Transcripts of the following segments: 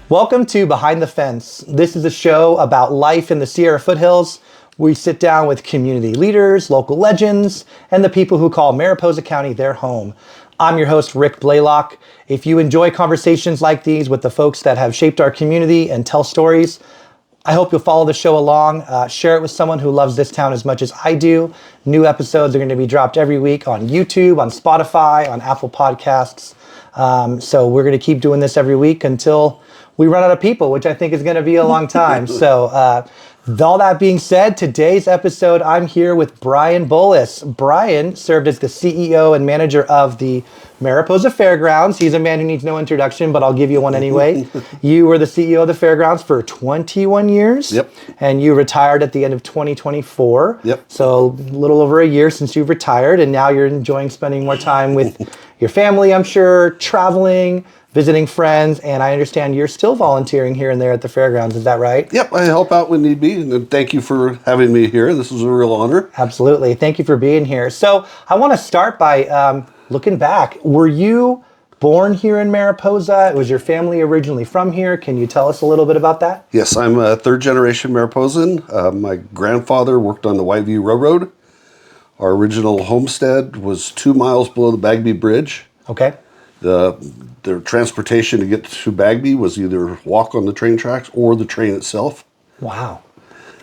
Welcome to Behind the Fence. This is a show about life in the Sierra foothills. We sit down with community leaders, local legends, and the people who call Mariposa County their home. I'm your host, Rick Blaylock. If you enjoy conversations like these with the folks that have shaped our community and tell stories, I hope you'll follow the show along. Share it with someone who loves this town as much as I do. New episodes are going to be dropped every week on YouTube, on Spotify, on Apple Podcasts. So we're going to keep doing this every week until we run out of people, which I think is going to be a long time. So with all that being said, today's episode, I'm here with Brian Bullis. Brian served as the CEO and manager of the Mariposa Fairgrounds. He's a man who needs no introduction, but I'll give you one anyway. You were the CEO of the Fairgrounds for 21 years. Yep. And you retired at the end of 2024. Yep. So a little over a year since you've retired, and now you're enjoying spending more time with your family, I'm sure, traveling, visiting friends, and I understand you're still volunteering here and there at the fairgrounds. Is that right? Yep, I help out when need be, and thank you for having me here. This is a real honor. Absolutely. Thank you for being here. So I want to start by looking back. Were you born here in Mariposa? Was your family originally from here? Can you tell us a little bit about that? Yes, I'm a third-generation Mariposan. My grandfather worked on the Whiteview Railroad. Our original homestead was 2 miles below the Bagby Bridge. Okay. The transportation to get to Bagby was either walk on the train tracks or the train itself. Wow.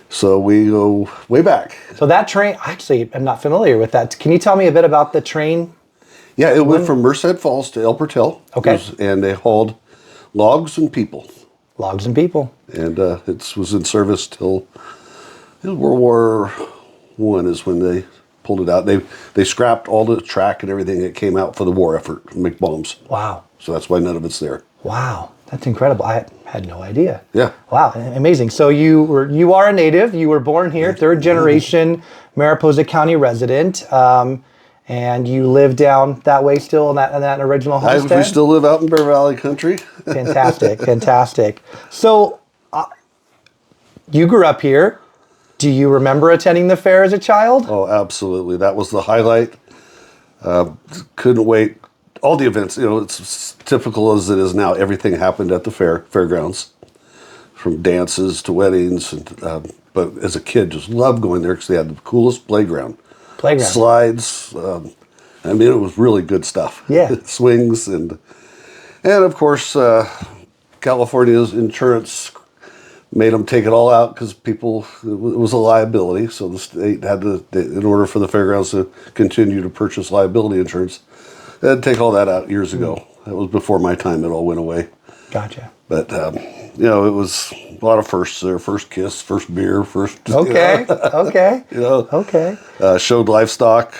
So we go way back. So that train, actually, I'm not familiar with that. Can you tell me a bit about the train? Yeah, it went from Merced Falls to El Portel. Okay. And they hauled logs and people. Logs and people. And it was in service till World War I is when they pulled it out. They scrapped all the track and everything that came out for the war effort to make bombs. Wow. So that's why none of it's there. Wow. That's incredible. I had no idea. Yeah. Wow. Amazing. So you are a native. You were born here, third generation Mariposa County resident. And you live down that way still in that original homestead? We still live out in Bear Valley country. Fantastic. Fantastic. So you grew up here. Do you remember attending the fair as a child? Oh, absolutely. That was the highlight. Couldn't wait. All the events, it's typical as it is now. Everything happened at the fairgrounds, from dances to weddings. But as a kid, just loved going there because they had the coolest playground. Slides. It was really good stuff. Yeah. Swings and of course, California's insurance made them take it all out because it was a liability. So the state had to, in order for the fairgrounds to continue to purchase liability insurance, they had to take all that out years ago. That was before my time. It all went away. Gotcha. But, it was a lot of firsts there. First kiss, first beer, first... Okay, okay, okay. Showed livestock.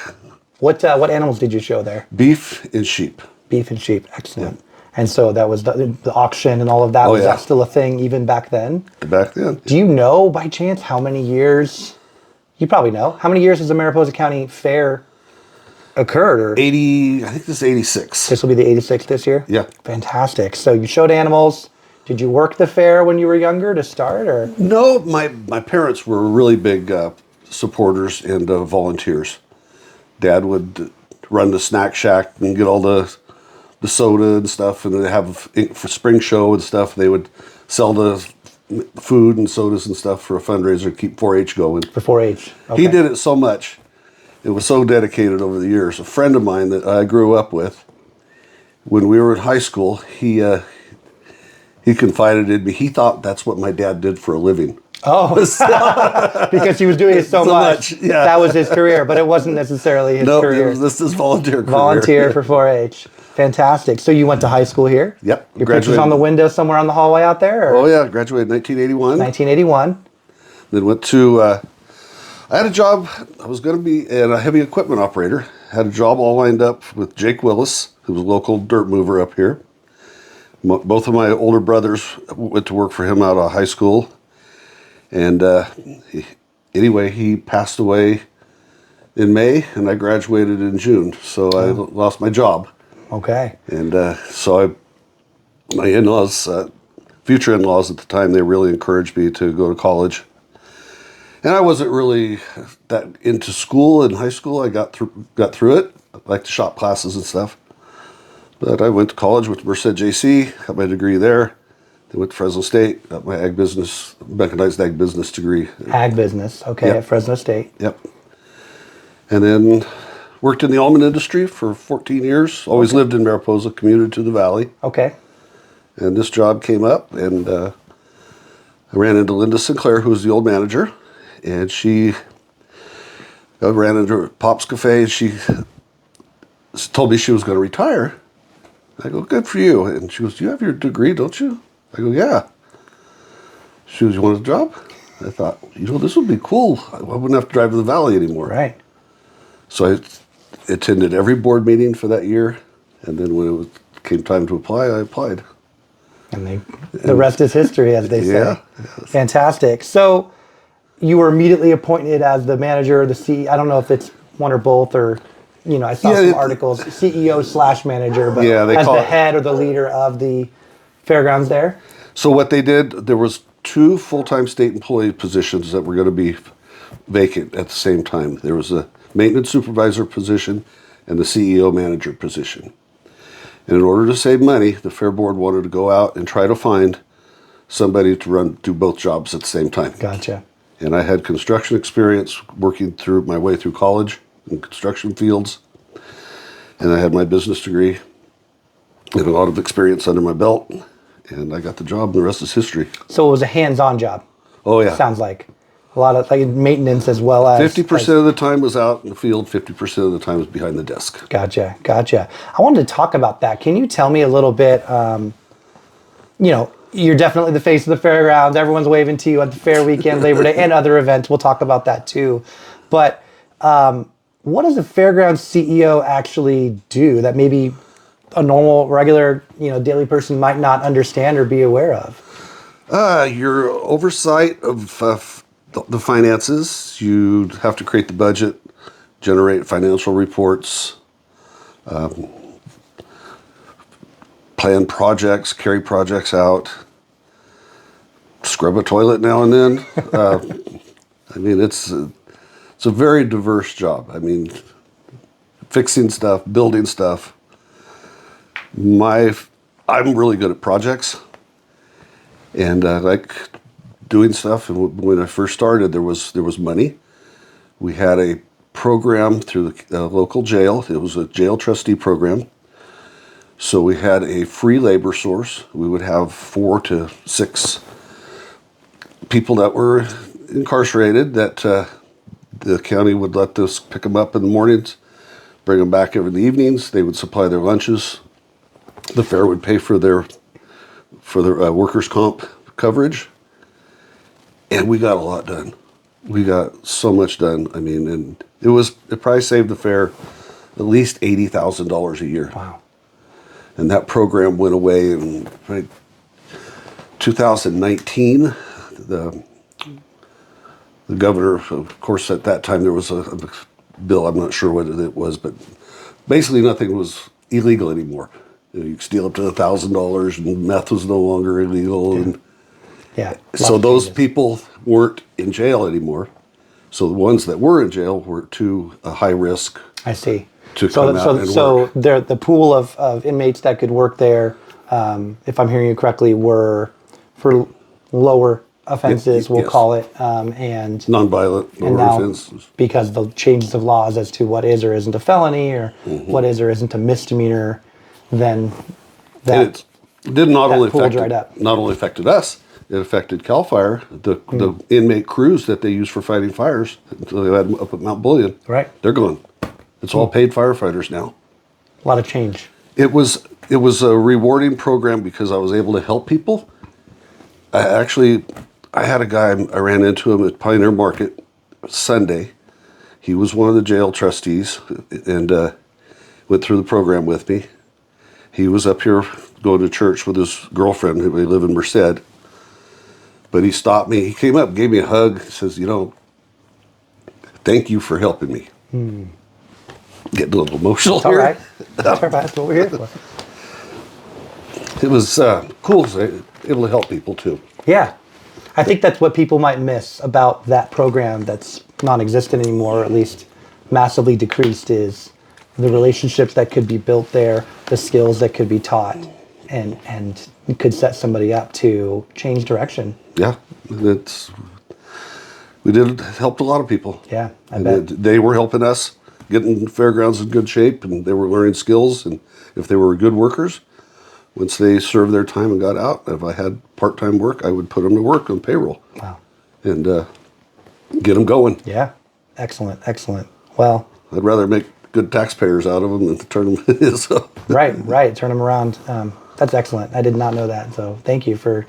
What animals did you show there? Beef and sheep. Beef and sheep, excellent. Yeah. And so that was the auction and all of that. Was that still a thing even back then? Back then. Do you know by chance how many years, you probably know, how many years has the Mariposa County Fair occurred? Or 80, I think this is 86. This will be the 86th this year? Yeah. Fantastic. So you showed animals. Did you work the fair when you were younger to start? Or No, my parents were really big supporters and volunteers. Dad would run the snack shack and get all the soda and stuff, and they have for spring show and stuff. They would sell the food and sodas and stuff for a fundraiser to keep 4-H going. For 4-H. Okay. He did it so much. It was so dedicated over the years. A friend of mine that I grew up with, when we were in high school, he confided in me. He thought that's what my dad did for a living. Oh, because he was doing it so much. Yeah. That was his career, but it wasn't necessarily his career. This is volunteer career. Volunteer for 4-H. Fantastic. So you went to high school here? Yep. Your picture's on the window somewhere on the hallway out there? Or? Oh, yeah. Graduated in 1981. 1981. Then went to, I had a job. I was going to be a heavy equipment operator. Had a job all lined up with Jake Willis, who was a local dirt mover up here. Both of my older brothers went to work for him out of high school. And anyway, he passed away in May, and I graduated in June. So I lost my job. Okay. And so my in-laws, future in-laws at the time, they really encouraged me to go to college. And I wasn't really that into school in high school. I got through it. I liked the shop classes and stuff. But I went to college with Merced JC, got my degree there. I went to Fresno State, got my mechanized ag business degree. Ag business, okay, Yep. at Fresno State. Yep. And then worked in the almond industry for 14 years. Always lived in Mariposa, commuted to the valley. Okay. And this job came up, and I ran into Linda Sinclair, who was the old manager, and I ran into her at Pop's Cafe. She told me she was going to retire. I go, good for you. And she goes, you have your degree, don't you? I go, yeah. She goes, you want a job? I thought, this would be cool. I wouldn't have to drive to the valley anymore. Right. So I attended every board meeting for that year, and then when came time to apply, I applied. And the rest is history, as they say. Yeah. Fantastic. So you were immediately appointed as the manager, the CEO. I don't know if it's one or both, or I saw some articles, CEO/manager, but as the head or the leader of the fairgrounds there. So what they did, there was 2 full-time state employee positions that were going to be vacant at the same time. There was a maintenance supervisor position and the CEO manager position. And in order to save money, the fair board wanted to go out and try to find somebody to do both jobs at the same time. Gotcha. And I had construction experience working through my way through college in construction fields. And I had my business degree and a lot of experience under my belt. And I got the job, and the rest is history. So it was a hands-on job. Oh, yeah. Sounds like a lot of maintenance as well as 50% of the time was out in the field, 50% of the time was behind the desk. Gotcha. I wanted to talk about that. Can you tell me a little bit, you're definitely the face of the fairgrounds. Everyone's waving to you at the fair weekend, Labor Day, and other events. We'll talk about that too. But what does a fairgrounds CEO actually do that maybe a normal, regular, daily person might not understand or be aware of? Your oversight of the finances. You have to create the budget, generate financial reports, plan projects, carry projects out, scrub a toilet now and then. It's a very diverse job. Fixing stuff, building stuff. I'm really good at projects, and I like doing stuff. And when I first started, there was money. We had a program through the local jail. It was a jail trustee program. So we had a free labor source. We would have 4 to 6 people that were incarcerated that the county would let us pick them up in the mornings, bring them back in the evenings. They would supply their lunches. The fair would pay for their workers' comp coverage. And we got a lot done. We got so much done. And it probably saved the fair at least $80,000 a year. Wow. And that program went away in 2019. The governor, of course, at that time there was a bill, I'm not sure what it was, but basically nothing was illegal anymore. You could steal up to $1,000 and meth was no longer illegal. Yeah. And Yeah. so those people weren't in jail anymore. So the ones that were in jail were too high risk. I see. To come out and work. So the pool of inmates that could work there, if I'm hearing you correctly, were for lower offenses, we'll call it, and nonviolent and lower now, offenses. because of the changes of laws as to what is or isn't a felony, or what is or isn't a misdemeanor, then that It did not only pool dried up. not only affected us, it affected CAL FIRE, the inmate crews that they use for fighting fires. Until they had them up at Mount Bullion. Right. They're gone. It's all paid firefighters now. A lot of change. It was a rewarding program because I was able to help people. I had a guy, I ran into him at Pioneer Market Sunday. He was one of the jail trustees and went through the program with me. He was up here going to church with his girlfriend. They live in Merced. But he stopped me. He came up, gave me a hug. He says, thank you for helping me. Getting a little emotional It's all here. right. That's all right. That's what we're here for. It was cool to be able to help people too. Yeah. I think that's what people might miss about that program that's non-existent anymore, or at least massively decreased, is the relationships that could be built there, the skills that could be taught. and it could set somebody up to change direction. Yeah, we did helped a lot of people. Yeah, I and bet. they were helping us getting fairgrounds in good shape, and they were learning skills. And if they were good workers, once they served their time and got out, if I had part-time work, I would put them to work on payroll. Wow. And get them going. Yeah, excellent, excellent. Well, I'd rather make good taxpayers out of them than to turn them. So. right, turn them around. That's excellent. I did not know that, so thank you for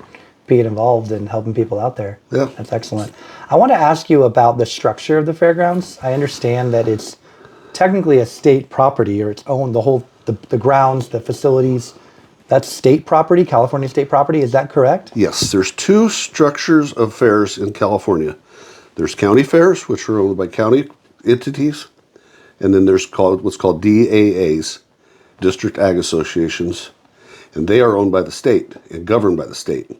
being involved and helping people out there. Yeah. That's excellent. I want to ask you about the structure of the fairgrounds. I understand that it's technically a state property, or it's owned, the grounds, the facilities, that's state property, California state property. Is that correct? Yes, there's two structures of fairs in California. There's county fairs, which are owned by county entities, and then there's what's called DAAs, District Ag Associations, and they are owned by the state and governed by the state.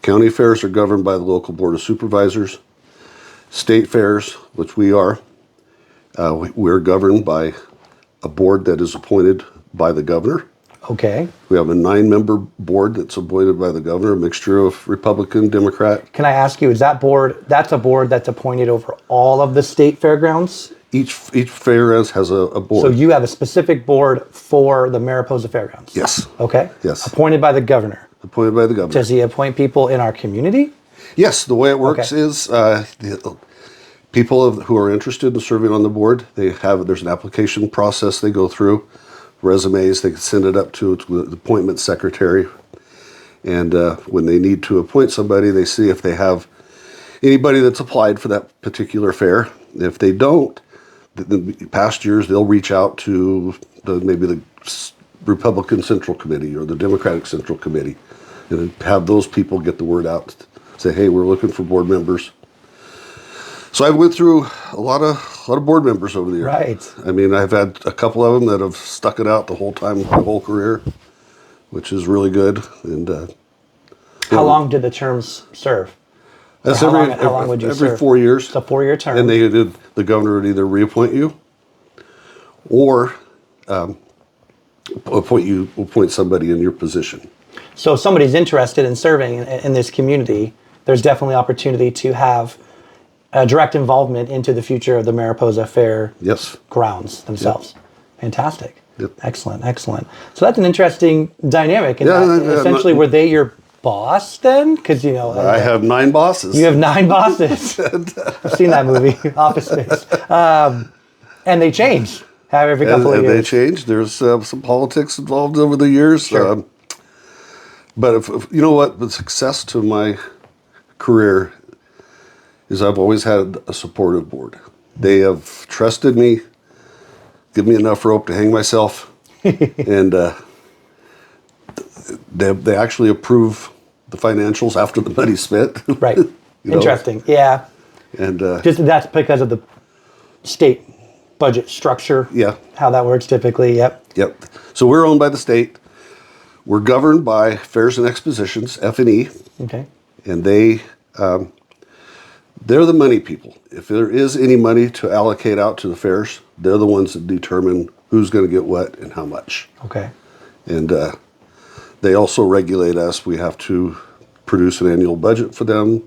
County fairs are governed by the local board of supervisors. State fairs, which we are, we're governed by a board that is appointed by the governor. Okay. We have a 9-member board that's appointed by the governor, a mixture of Republican, Democrat. Can I ask you, is that board, that's a board that's appointed over all of the state fairgrounds? Each fairgrounds has a board. So you have a specific board for the Mariposa Fairgrounds? Yes. Okay. Yes. Appointed by the governor? Appointed by the governor. Does he appoint people in our community? Yes, the way it works Okay. is the people who are interested in serving on the board, there's an application process they go through, resumes, they can send it up to the appointment secretary, and when they need to appoint somebody, they see if they have anybody that's applied for that particular fair. If they don't, the past years they'll reach out to maybe the Republican Central Committee or the Democratic Central Committee, and have those people get the word out, say, hey, we're looking for board members. So I went through a lot of board members over the years. Right. I mean, I've had a couple of them that have stuck it out the whole time, my whole career, which is really good. And How long did the terms serve? that's How long would you every serve? 4 years. It's a 4-year term. And the governor would either reappoint you or appoint somebody in your position. So if somebody's interested in serving in this community, there's definitely opportunity to have a direct involvement into the future of the Mariposa Fair Yes. grounds themselves. Yep. Fantastic. Yep. Excellent, excellent. So that's an interesting dynamic. And Yeah, essentially, were they your boss then? Because, you know, I have 9 bosses. you have 9 bosses. I've seen that movie, Office Space. And they change every couple of and years. they changed. There's some politics involved over the years. Sure. But if you know what, the success to my career is I've always had a supportive board. They have trusted me, give me enough rope to hang myself, and they actually approve the financials after the money's spent. Right. You know? Interesting. Yeah. And Just that's because of the state budget structure. Yeah. How that works typically. Yep. Yep. So we're owned by the state. We're governed by Fairs and Expositions, F&E, Okay. and they're the money people. If there is any money to allocate out to the fairs, they're the ones that determine who's going to get what and how much. Okay. And they also regulate us. We have to produce an annual budget for them.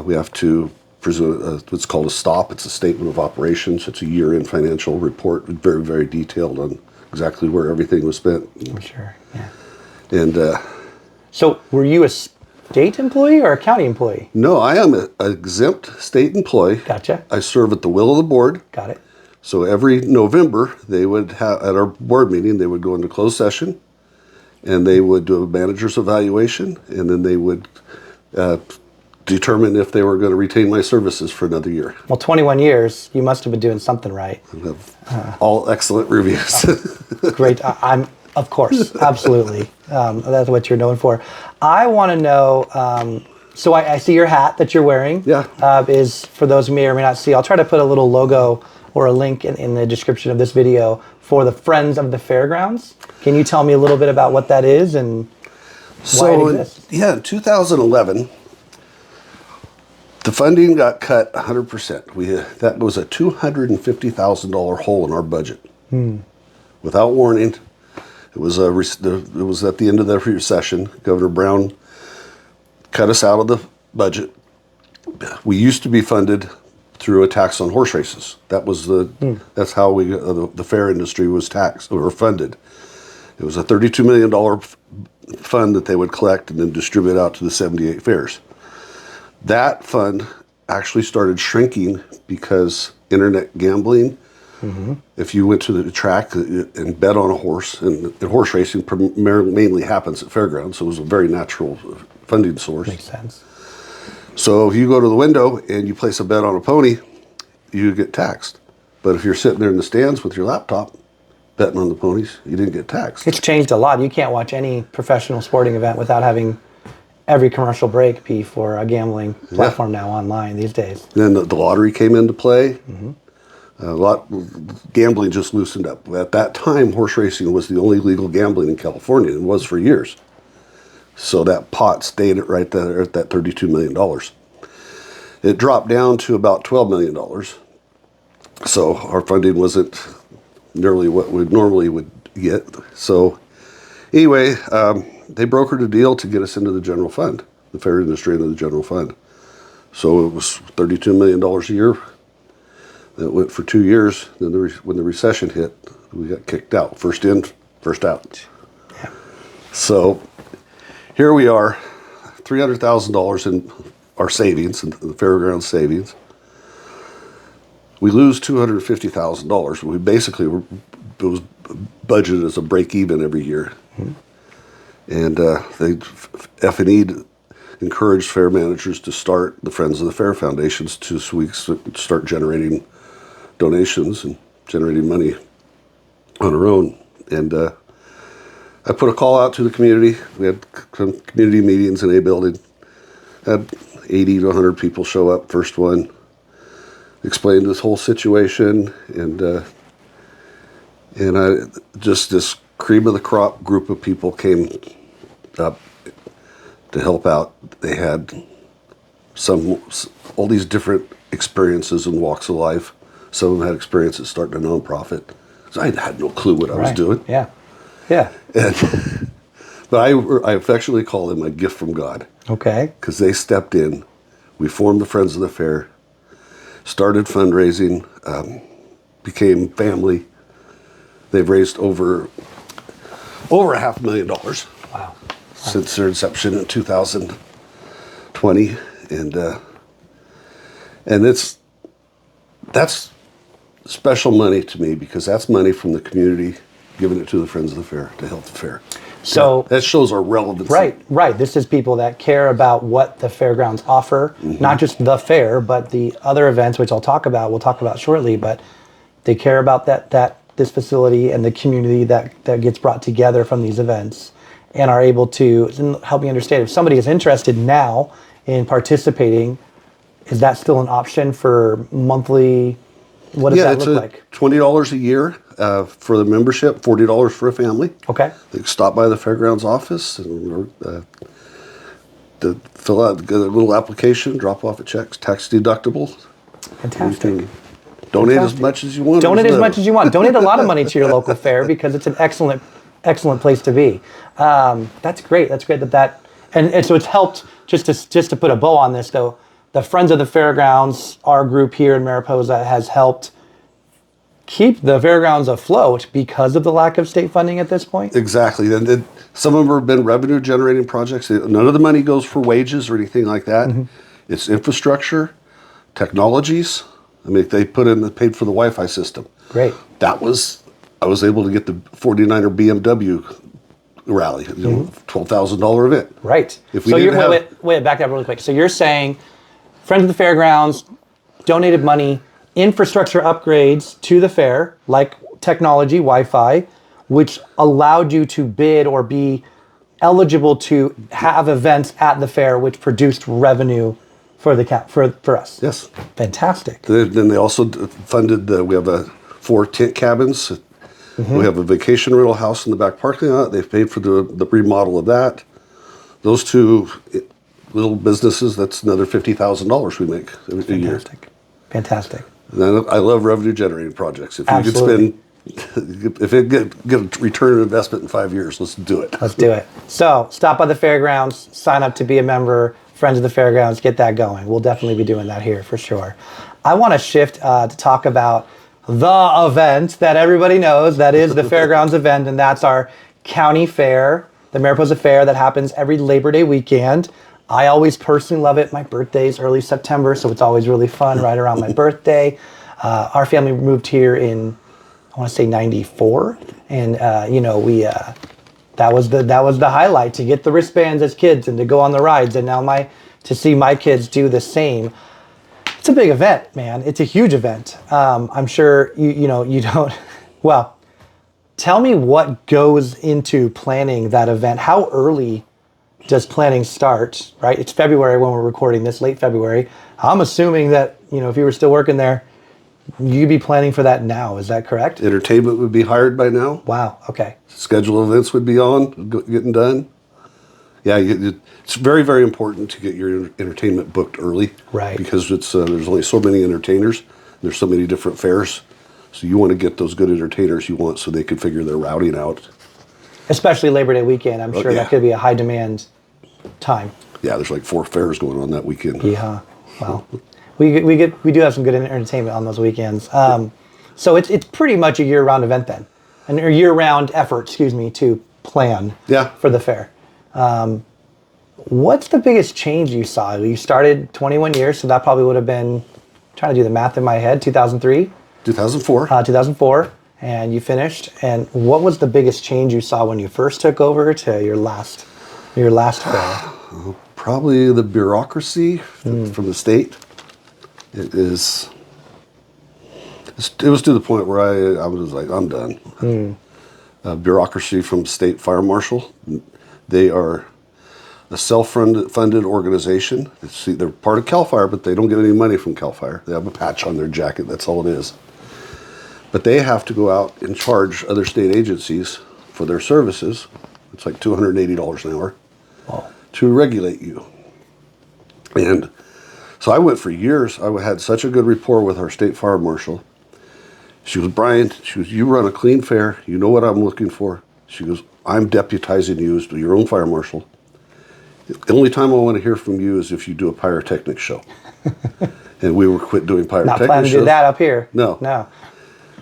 We have to present what's called a STOP. It's a statement of operations. It's a year-end financial report, very, very detailed on exactly where everything was spent. For sure. Yeah. And So were you a state employee or a county employee? no, I am an exempt state employee. Gotcha. I serve at the will of the board. Got it. So every November, they would have, at our board meeting, they would go into closed session, and they would do a manager's evaluation, and then they would determine if they were going to retain my services for another year. Well, 21 years, you must have been doing something right. All excellent reviews. Great. I'm, of course, absolutely. That's what you're known for. I want to know, so I see your hat that you're wearing. Yeah. Is, for those who may or may not see, I'll try to put a little logo or a link in the description of this video for the Friends of the Fairgrounds. Can you tell me a little bit about what that is and why it exists? Yeah, in 2011, the funding got cut 100%. That was a $250,000 hole in our budget. Without warning, It was it was at the end of the recession. Governor Brown cut us out of the budget. We used to be funded through a tax on horse races. That was that's how the fair industry was taxed or funded. It was a $32 million fund that they would collect and then distribute out to the 78 fairs. That fund actually started shrinking because internet gambling. If you went to the track and bet on a horse, and horse racing mainly happens at fairgrounds, so it was a very natural funding source. Makes sense. So if you go to the window and you place a bet on a pony, you get taxed. But if you're sitting there in the stands with your laptop betting on the ponies, you didn't get taxed. It's changed a lot. You can't watch any professional sporting event without having every commercial break be for a gambling platform now online these days. Then the lottery came into play. Gambling just loosened up. At that time, horse racing was the only legal gambling in California, and was for years. So that pot stayed right there at that $32 million. It dropped down to about $12 million. So our funding wasn't nearly what we normally would get. So anyway, they brokered a deal to get us into the general fund, the fair industry into the general fund. So it was $32 million a year. It went for 2 years. Then when the recession hit, we got kicked out. First in, first out. Yeah. So here we are, $300,000 in our savings, in the fairground savings. We lose $250,000. We basically it was budgeted as a break even every year. And F&E encouraged fair managers to start the Friends of the Fair Foundations so we start generating donations and generating money on our own. And I put a call out to the community. We had some community meetings in a building. Had 80 to 100 people show up. First one explained this whole situation, and I just this cream of the crop group of people came up to help out. They had all these different experiences and walks of life. Some of them had experiences starting a nonprofit. So I had no clue what I was doing. Yeah. Yeah. But I affectionately call them my gift from God. Okay. Because they stepped in. We formed the Friends of the Fair, started fundraising, became family. They've raised over $500,000. Wow. Since their inception in 2020, and that's special money to me because that's money from the community giving it to the Friends of the Fair to help the fair. So that shows our relevancy. Right. This is people that care about what the fairgrounds offer, not just the fair, but the other events, which we'll talk about shortly. But they care about this facility and the community that gets brought together from these events, and are able to help me understand if somebody is interested now in participating. Is that still an option for monthly? What does that look like? $20 a year for the membership, $40 for a family. Okay. They stop by the fairgrounds office and to fill out, get a little application, drop off a check, tax deductible. Fantastic. Donate as much as you want. Donate as much as you want. Donate a lot of money to your local fair because it's an excellent place to be. That's great. That's great and so it's helped. Just to put a bow on this, though, the Friends of the Fairgrounds, our group here in Mariposa, has helped keep the fairgrounds afloat because of the lack of state funding at this point. Exactly, and some of them have been revenue generating projects. None of the money goes for wages or anything like that. It's infrastructure, technologies. I mean, they paid for the Wi-Fi system. Great. I was able to get the 49er BMW rally, $12,000 event. Right. Wait, back up really quick. So you're saying Friends of the Fairgrounds donated money, infrastructure upgrades to the fair, like technology, Wi-Fi, which allowed you to bid or be eligible to have events at the fair, which produced revenue for us. Yes. Fantastic. Then they also funded we have 4 tent cabins. We have a vacation rental house in the back parking lot. They've paid for the remodel of that. Those 2 little businesses, that's another $50,000 we make a year. Fantastic. And I love revenue generating projects. If you Absolutely. could spend If it get a return on investment in 5 years, let's do it. Let's do it. So stop by the fairgrounds, sign up to be a member, Friends of the Fairgrounds, get that going. We'll definitely be doing that here for sure. I want to shift to talk about the event that everybody knows, that is the fairgrounds event, and that's our county fair, the Mariposa Fair that happens every Labor Day weekend. I always personally love it. My birthday's early September, so it's always really fun right around my birthday. Our family moved here in, I want to say 94, and we that was the highlight, to get the wristbands as kids and to go on the rides, and now to see my kids do the same. It's a big event, man. It's a huge event. I'm sure you don't. Well, tell me what goes into planning that event. How early does planning start? Right, it's February when we're recording this, late February. I'm assuming that if you were still working there, you'd be planning for that now. Is that correct? Entertainment would be hired by now. Wow. Okay. Schedule events would be on, getting done. Yeah, it's very, very important to get your entertainment booked early. Right. Because there's only so many entertainers. There's so many different fairs. So you want to get those good entertainers you want so they can figure their routing out. Especially Labor Day weekend. I'm sure that could be a high demand time. Yeah, there's like 4 fairs going on that weekend. Yeah. Wow. We do have some good entertainment on those weekends. So it's pretty much a year-round event then, a year-round effort, to plan for the fair. What's the biggest change you saw? You started 21 years, so that probably would have been, trying to do the math in my head, 2003? 2004. 2004, and you finished. And what was the biggest change you saw when you first took over to your last fair? Probably the bureaucracy from the state. It was to the point where I was like, I'm done. Bureaucracy from state fire marshal. They are a self-funded organization. They're part of CAL FIRE, but they don't get any money from CAL FIRE. They have a patch on their jacket. That's all it is. But they have to go out and charge other state agencies for their services. It's like $280 an hour to regulate you. And so I went for years. I had such a good rapport with our state fire marshal. She goes, Brian, you run a clean fair. You know what I'm looking for. She goes, I'm deputizing you as your own fire marshal. The only time I want to hear from you is if you do a pyrotechnic show. And we were quit doing pyrotechnic shows. Not planning to do that up here. No.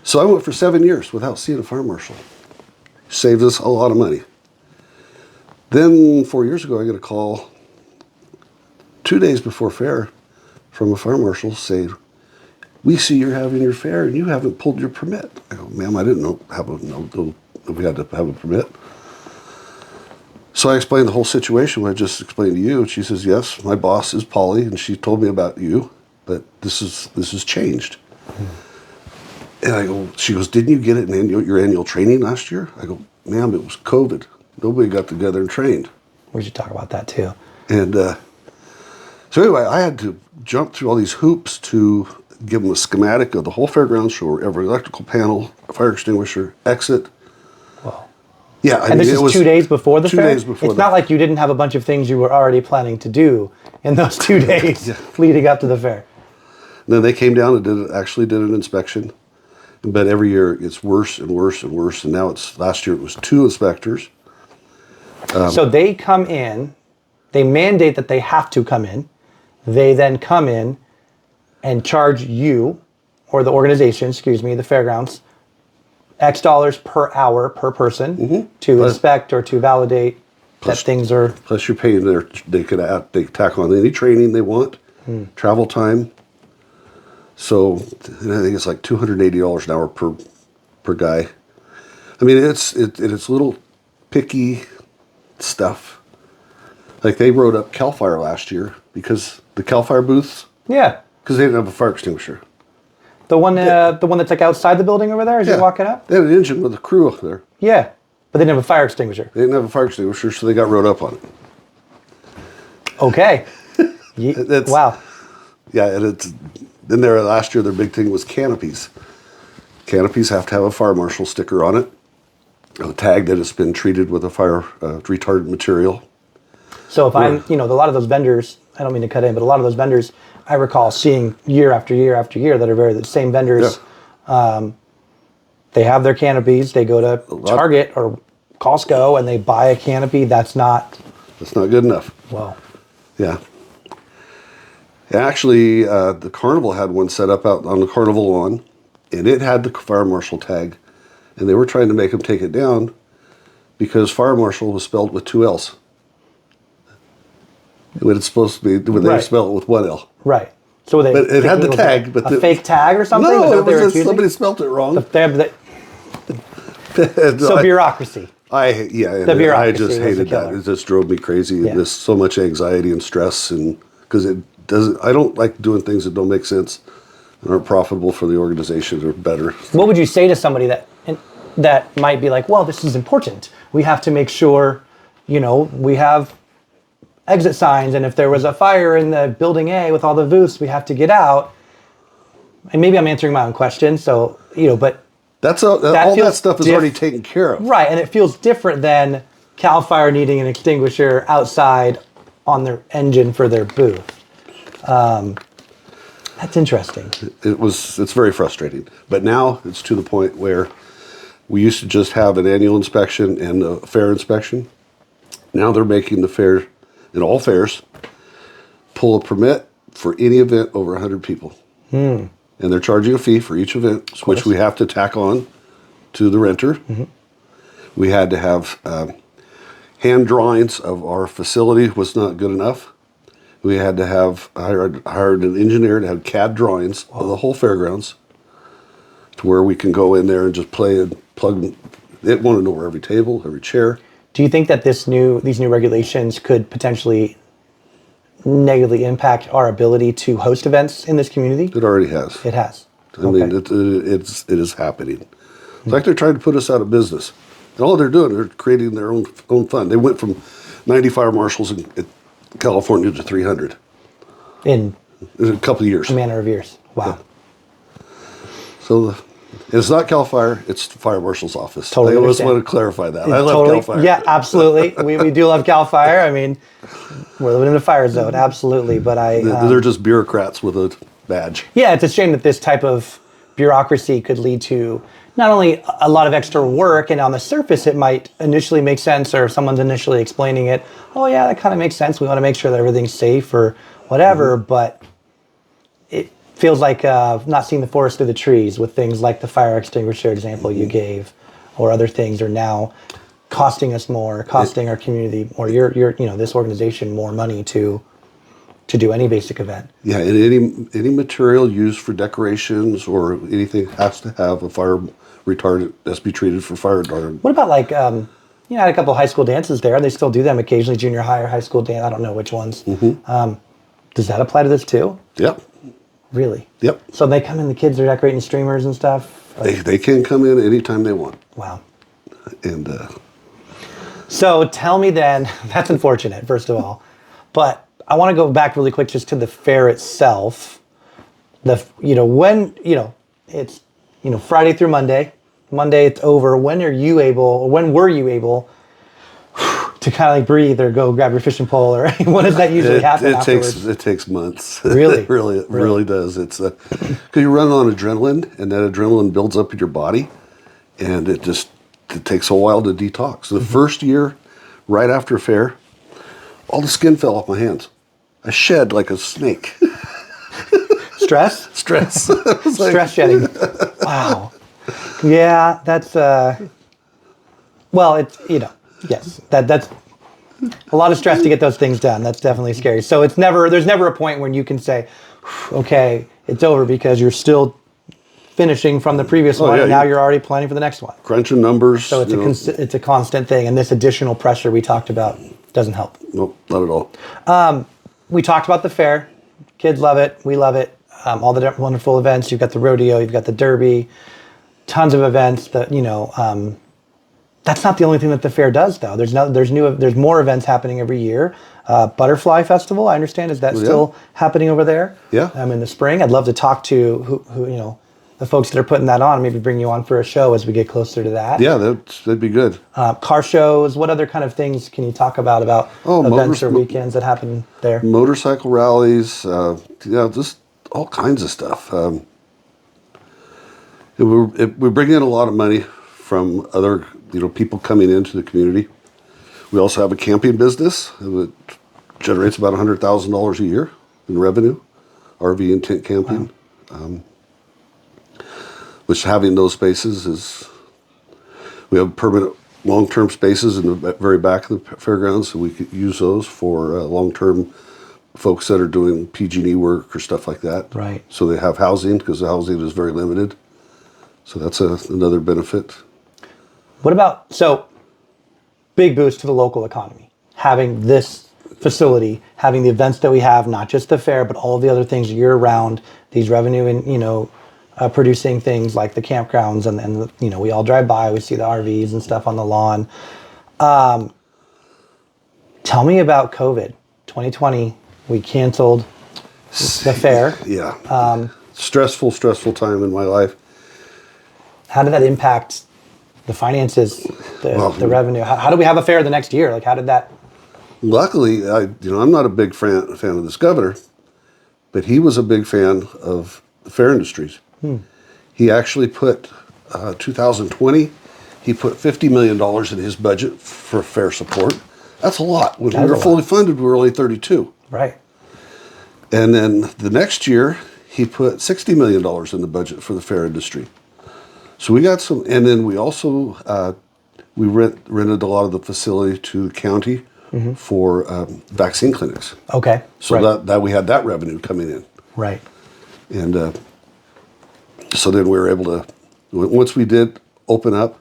So I went for 7 years without seeing a fire marshal. Saved us a lot of money. Then 4 years ago, I get a call 2 days before fair from a fire marshal saying, we see you're having your fair and you haven't pulled your permit. I go, ma'am, I didn't know we had to have a permit. So I explained the whole situation, what I just explained to you. And she says, yes, my boss is Polly, and she told me about you, but this has changed. And I go, she goes, didn't you get it in your annual training last year? I go, ma'am, it was COVID. Nobody got together and trained. We should talk about that too. And so anyway, I had to jump through all these hoops to give them a schematic of the whole fairgrounds, show every electrical panel, fire extinguisher, exit. Wow. Yeah, and this is 2 days before the fair? 2 days before. It's not like you didn't have a bunch of things you were already planning to do in those 2 days leading up to the fair. And then they came down and actually did an inspection. But every year it gets worse and worse and worse. And now last year it was 2 inspectors. So they come in, they mandate that they have to come in. They then come in and charge you, or the organization, the fairgrounds, X dollars per hour per person to inspect or to validate that things are. Plus you're paying they tack on any training they want, travel time. So and I think it's like $280 an hour per guy. I mean, it's little picky stuff. Like they wrote up CAL FIRE last year because the CAL FIRE booths. Yeah. Because they didn't have a fire extinguisher. The one that's like outside the building over there as you're walking up? They had an engine with a crew up there. Yeah. But they didn't have a fire extinguisher. They didn't have a fire extinguisher, so they got wrote up on it. Okay. Wow. Yeah, and then last year their big thing was canopies. Canopies have to have a fire marshal sticker on it, a tag that has been treated with a fire retardant material. So if a lot of those vendors, I don't mean to cut in, but a lot of those vendors I recall seeing year after year after year that are the same vendors. they have their canopies. They go to Target or Costco and they buy a canopy. That's not good enough. well. Yeah. Actually, the carnival had one set up out on the carnival lawn, and it had the fire marshal tag, and they were trying to make them take it down because fire marshal was spelled with 2 L's. When it's supposed to be, when they spell it with 1 L. Right. So but it had the tag, but a fake tag or something? No, it was just somebody spelled it wrong. So bureaucracy. I just hated that. It just drove me crazy. Yeah. There's so much anxiety and stress, and because it doesn't. I don't like doing things that don't make sense and aren't profitable for the organization or better. What would you say to somebody that might be like, well, this is important. We have to make sure, we have exit signs, and if there was a fire in the building A with all the booths, we have to get out. And maybe I'm answering my own question. So but. All that stuff is already taken care of. Right, and it feels different than CAL FIRE needing an extinguisher outside on their engine for their booth. That's interesting. It's very frustrating. But now it's to the point where we used to just have an annual inspection and a fair inspection. Now they're making the fair, in all fairs, pull a permit for any event over 100 people. And they're charging a fee for each event, which we have to tack on to the renter. Mm-hmm. We had to have hand drawings of our facility was not good enough. We had to have hired an engineer to have CAD drawings of the whole fairgrounds to where we can go in there and just play and plug. They want to know where every table, every chair. Do you think that these new regulations could potentially negatively impact our ability to host events in this community? It already has. It has. I mean, it is happening. It's like they're trying to put us out of business. And all they're doing, they're creating their own fund. They went from 90 fire marshals in California to 300 in a couple of years. A matter of years. Wow. Yeah. So it's not CAL FIRE, it's the fire marshal's office. Totally I always want to clarify that. I love CAL FIRE. Yeah, absolutely. We do love CAL FIRE. I mean, we're living in a fire zone, absolutely. But they're just bureaucrats with a badge. Yeah, it's a shame that this type of bureaucracy could lead to not only a lot of extra work, and on the surface it might initially make sense, or if someone's initially explaining it, oh yeah, that kind of makes sense. We want to make sure that everything's safe or whatever, but it feels like not seeing the forest through the trees with things like the fire extinguisher example you gave, or other things are now costing us more, costing our community or your this organization more money to do any basic event. Yeah, and any material used for decorations or anything has to have a fire retardant, has to be treated for fire retardant. What about like, I had a couple of high school dances there. They still do them occasionally, junior high or high school dance. I don't know which ones. Mm-hmm. Does that apply to this too? Yep. Really? Yep. So they come in, the kids are decorating streamers and stuff? They can come in anytime they want. Wow. And so tell me then, that's unfortunate, first of all, but I want to go back really quick just to the fair itself. When it's Friday through Monday. Monday it's over. When were you able to kind of like breathe or go grab your fishing pole, or when does that usually happen afterwards? It takes months. Really? It really does. It's because you run on adrenaline, and that adrenaline builds up in your body, and it takes a while to detox. The first year, right after a fair, all the skin fell off my hands. I shed like a snake. Stress? Stress. Stress shedding. Wow. Yeah, that's yes, that's a lot of stress to get those things done. That's definitely scary. So there's never a point when you can say, okay, it's over, because you're still finishing from the previous one, and now you're already planning for the next one. Crunching numbers. So it's a constant thing, and this additional pressure we talked about doesn't help. Nope, not at all. We talked about the fair. Kids love it. We love it. All the wonderful events. You've got the rodeo. You've got the derby. Tons of events. That's not the only thing that the fair does, though. There's more events happening every year. Butterfly Festival, I understand, is that still happening over there? Yeah. In the spring. I'd love to talk to who the folks that are putting that on. Maybe bring you on for a show as we get closer to that. Yeah, that'd be good. Car shows. What other kind of things can you talk about events or weekends that happen there? Motorcycle rallies. Just all kinds of stuff. We bring in a lot of money from other, people coming into the community. We also have a camping business that generates about $100,000 a year in revenue, RV and tent camping. Wow. Which having those spaces we have permanent long-term spaces in the very back of the fairgrounds, so we could use those for long-term folks that are doing PG&E work or stuff like that. Right. So they have housing, because the housing is very limited. So that's another benefit. What about, so big boost to the local economy, having this facility, having the events that we have, not just the fair, but all the other things year-round, these revenue and, producing things like the campgrounds and we all drive by, we see the RVs and stuff on the lawn. Tell me about COVID. 2020, we canceled the fair. Yeah. Stressful time in my life. How did that impact the finances, the revenue? How do we have a fair the next year? Like, how did that? Luckily, I'm not a big fan of this governor, but he was a big fan of the fair industries. He actually put 2020. He put $50 million in his budget for fair support. That's a lot. When we were fully funded, we were only 32. Right. And then the next year, he put $60 million in the budget for the fair industry. So we got some, and then we also we rented a lot of the facility to the county for vaccine clinics. Okay. So that we had that revenue coming in. Right. And so then we were able to, once we did open up,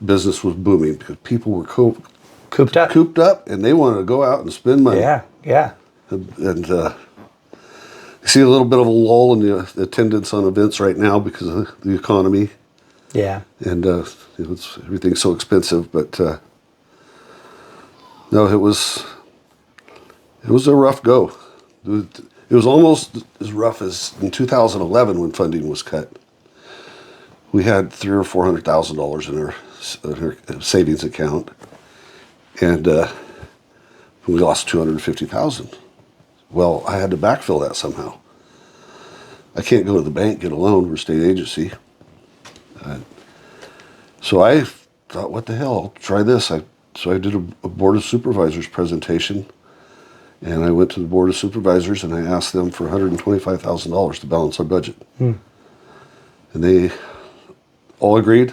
business was booming because people were cooped up, and they wanted to go out and spend money. Yeah. And I see a little bit of a lull in the attendance on events right now because of the economy. Yeah. And everything's so expensive, but no, it was a rough go. It was almost as rough as in 2011 when funding was cut. We had $300,000 or $400,000 in our savings account, and we lost $250,000. Well, I had to backfill that somehow. I can't go to the bank, get a loan. We're a state agency. So I thought, what the hell, I'll try this. So I did a Board of Supervisors presentation, and I went to the Board of Supervisors and I asked them for $125,000 to balance our budget. And they all agreed.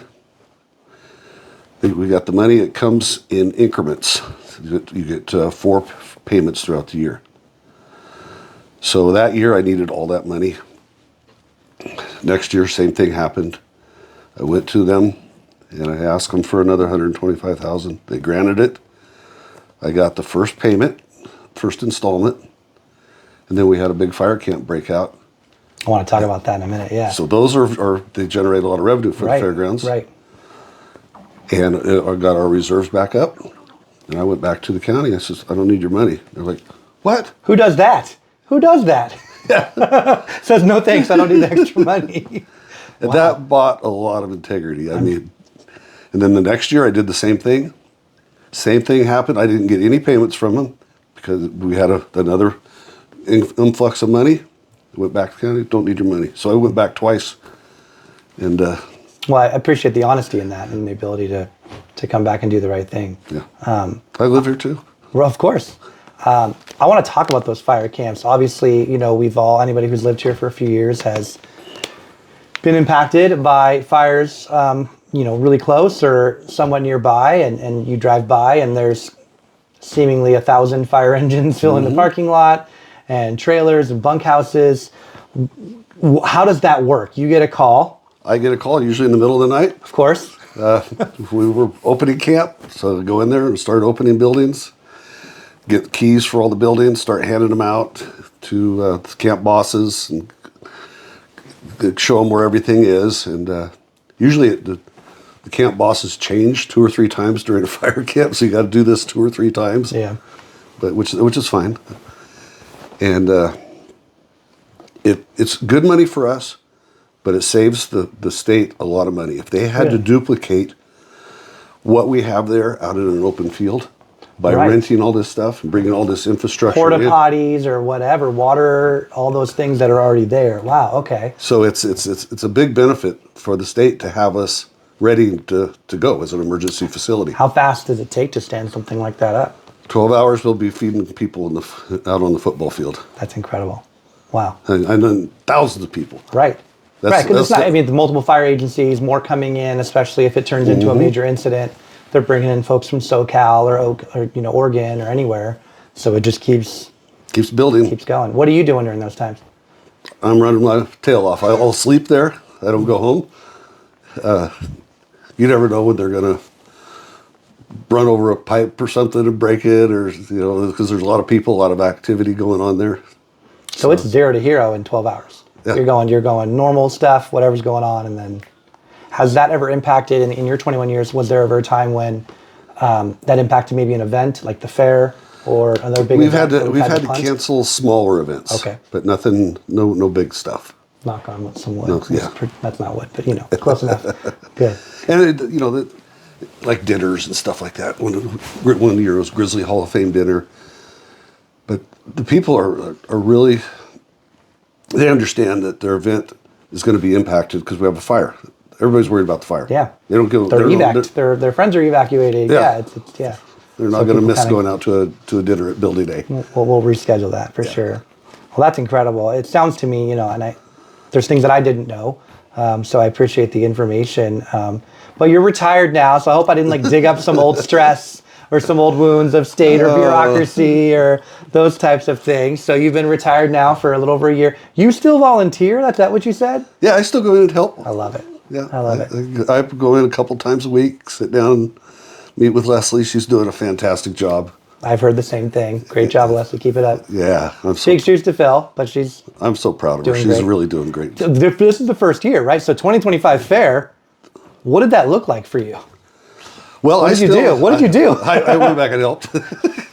We got the money. It comes in increments. You get 4 payments throughout the year. So that year I needed all that money. Next year, same thing happened. I went to them and I asked them for another $125,000. They granted it. I got the first payment, first installment, and then we had a big fire camp breakout. I want to talk about that in a minute, yeah. So those they generate a lot of revenue for the fairgrounds. Right. And I got our reserves back up, and I went back to the county. I said, I don't need your money. They're like, what? Who does that? Says, no thanks, I don't need the extra money. And that bought a lot of integrity. I mean, and then the next year I did the same thing. Same thing happened. I didn't get any payments from them because we had another influx of money. I went back to the county, don't need your money. So I went back twice. And well, I appreciate the honesty in that and the ability to come back and do the right thing. Yeah. I live here too. Well, of course. I want to talk about those fire camps. Obviously, anybody who's lived here for a few years has been impacted by fires, really close or somewhat nearby, and you drive by and there's seemingly 1,000 fire engines filling the parking lot and trailers and bunkhouses. How does that work? You get a call. I get a call usually in the middle of the night. Of course. We were opening camp, so I go in there and start opening buildings, get the keys for all the buildings, start handing them out to camp bosses and show them where everything is. And usually the camp bosses change 2 or 3 times during a fire camp, so you got to do this 2 or 3 times. Yeah. But which is fine. And it's good money for us, but it saves the state a lot of money. If they had to duplicate what we have there out in an open field, by Right. renting all this stuff and bringing all this infrastructure Porta in. potties or whatever, water, all those things that are already there. Wow. Okay. So it's a big benefit for the state to have us ready to go as an emergency facility. How fast does it take to stand something like that up? 12 hours we'll be feeding people out on the football field. That's incredible. Wow. I know thousands of people. Right. That's- Right. Because it's that's not, the- I mean, the multiple fire agencies, more coming in, especially if it turns into a major incident. They're bringing in folks from SoCal or Oregon or anywhere. So it just keeps Keeps building. going. What are you doing during those times? I'm running my tail off. I'll sleep there. I don't go home. You never know when they're going to run over a pipe or something and break it, or, because there's a lot of people, a lot of activity going on there. So it's 0 to hero in 12 hours. Yeah. You're going normal stuff, whatever's going on, and then has that ever impacted in your 21 years? Was there ever a time when that impacted maybe an event like the fair or another big We've event? had that to punt? cancel smaller events. Okay. But nothing, no big stuff. Knock on some wood. No, yeah. That's not wood, but close enough. Good. And like dinners and stuff like that. One year was Grizzly Hall of Fame dinner. But the people are really, they understand that their event is going to be impacted because we have a fire. Everybody's worried about the fire. Yeah. They don't give. Their friends are evacuated. Yeah. Yeah. They're not going to miss going out to a dinner at Building Day. We'll reschedule that for sure. Well, that's incredible. It sounds to me, and there's things that I didn't know, so I appreciate the information. But you're retired now, so I hope I didn't dig up some old stress or some old wounds of state or bureaucracy or those types of things. So you've been retired now for a little over a year. You still volunteer? That's that what you said? Yeah, I still go in and help. I love it. Yeah, I love it. I go in a couple times a week, sit down, meet with Leslie. She's doing a fantastic job. I've heard the same thing. Great job, Leslie. Keep it up. Yeah, Big shoes to fill, but I'm so proud of her. doing She's great. really doing great. This is the first year, right? So 2025 fair. What did that look like for you? Well, What did you do? What did you do? I went back and helped.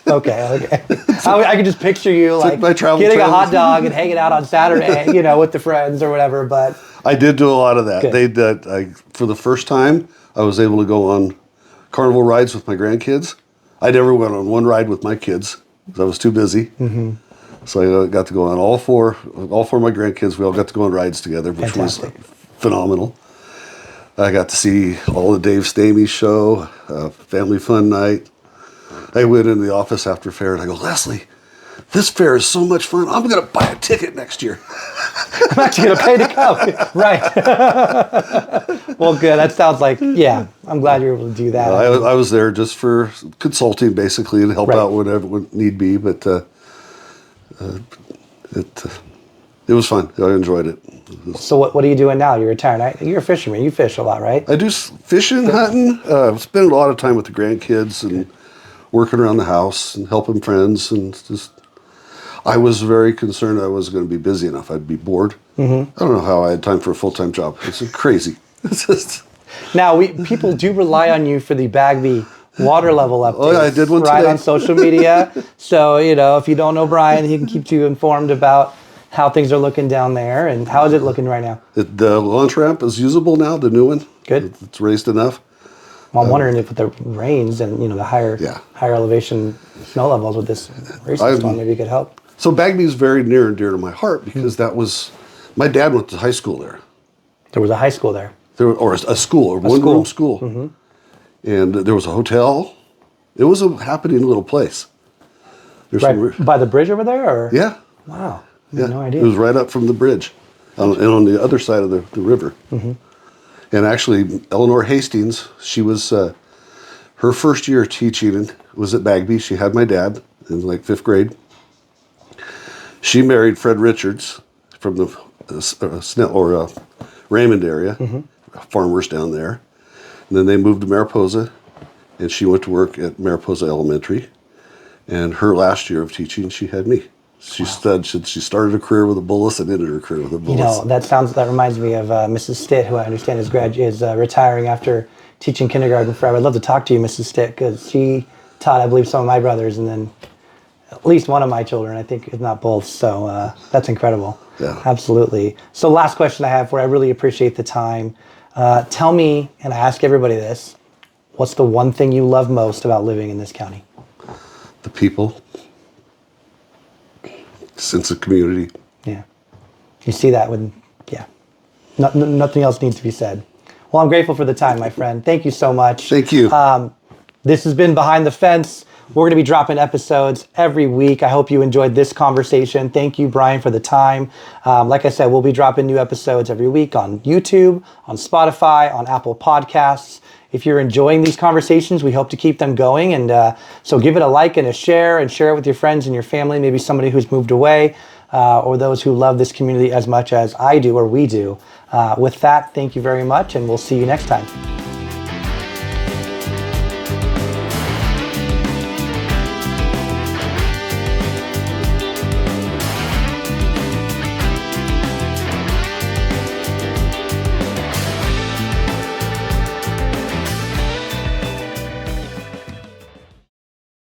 Okay. I could just picture you my travel getting a trailer. hot dog and hanging out on Saturday, with the friends or whatever. But I did do a lot of that. Good. For the first time, I was able to go on carnival rides with my grandkids. I never went on one ride with my kids because I was too busy. Mm-hmm. So I got to go on all four of my grandkids. We all got to go on rides together, which Fantastic. was phenomenal. I got to see all the Dave Stamey show, Family Fun Night. I went into the office after fair and I go, Leslie, this fair is so much fun. I'm going to buy a ticket next year. I'm actually going to pay to come. Right. Well, good. That sounds like, I'm glad you're able to do that. I was there just for consulting, basically, and help Right. out whenever need be. But it was fun. I enjoyed it. So what are you doing now? You're retired. You're a fisherman. You fish a lot, right? I do fishing, hunting. Spend a lot of time with the grandkids and working around the house and helping friends. And just, I was very concerned I wasn't going to be busy enough. I'd be bored. Mm-hmm. I don't know how I had time for a full-time job. It's crazy. It's just... Now, people do rely on you for the Bagby water level updates. Oh, yeah, I did one right today. on social media. So, if you don't know Brian, he can keep you informed about how things are looking down there. And how is it looking right now? The launch ramp is usable now, the new one. Good. It's raised enough. Well, I'm wondering if with the rains and the higher elevation snow levels with this racing storm, maybe it could help. So Bagby is very near and dear to my heart because that was, my dad went to high school there. There was a high school there. Or a school, one-room school. Mm-hmm. And there was a hotel. It was a happening little place. There's Right by the bridge over there? Or? Yeah. Wow. I Yeah. had no idea. It was right up from the bridge and on the other side of the river. Mm-hmm. And actually, Eleanor Hastings, she was, her first year teaching was at Bagby. She had my dad in like 5th grade. She married Fred Richards from the Raymond area, farmers down there. And then they moved to Mariposa, and she went to work at Mariposa Elementary. And her last year of teaching, she had me. She started a career with a Bullis and ended her career with a Bullis. That reminds me of Mrs. Stitt, who I understand is retiring after teaching kindergarten forever. I'd love to talk to you, Mrs. Stitt, because she taught, I believe, some of my brothers, and then at least one of my children, I think, if not both. So that's incredible. Yeah. Absolutely. So last question I have for you, I really appreciate the time. Tell me, and I ask everybody this, what's the one thing you love most about living in this county? people, sense of community. Yeah. You see that when, yeah. Nothing else needs to be said. Well, I'm grateful for the time, my friend. Thank you so much. Thank you. This has been Behind the Fence. We're going to be dropping episodes every week. I hope you enjoyed this conversation. Thank you, Brian, for the time. Like I said, we'll be dropping new episodes every week on YouTube, on Spotify, on Apple Podcasts. If you're enjoying these conversations, we hope to keep them going. And so give it a like and a share, and share it with your friends and your family, maybe somebody who's moved away, or those who love this community as much as I do or we do. With that, thank you very much, and we'll see you next time.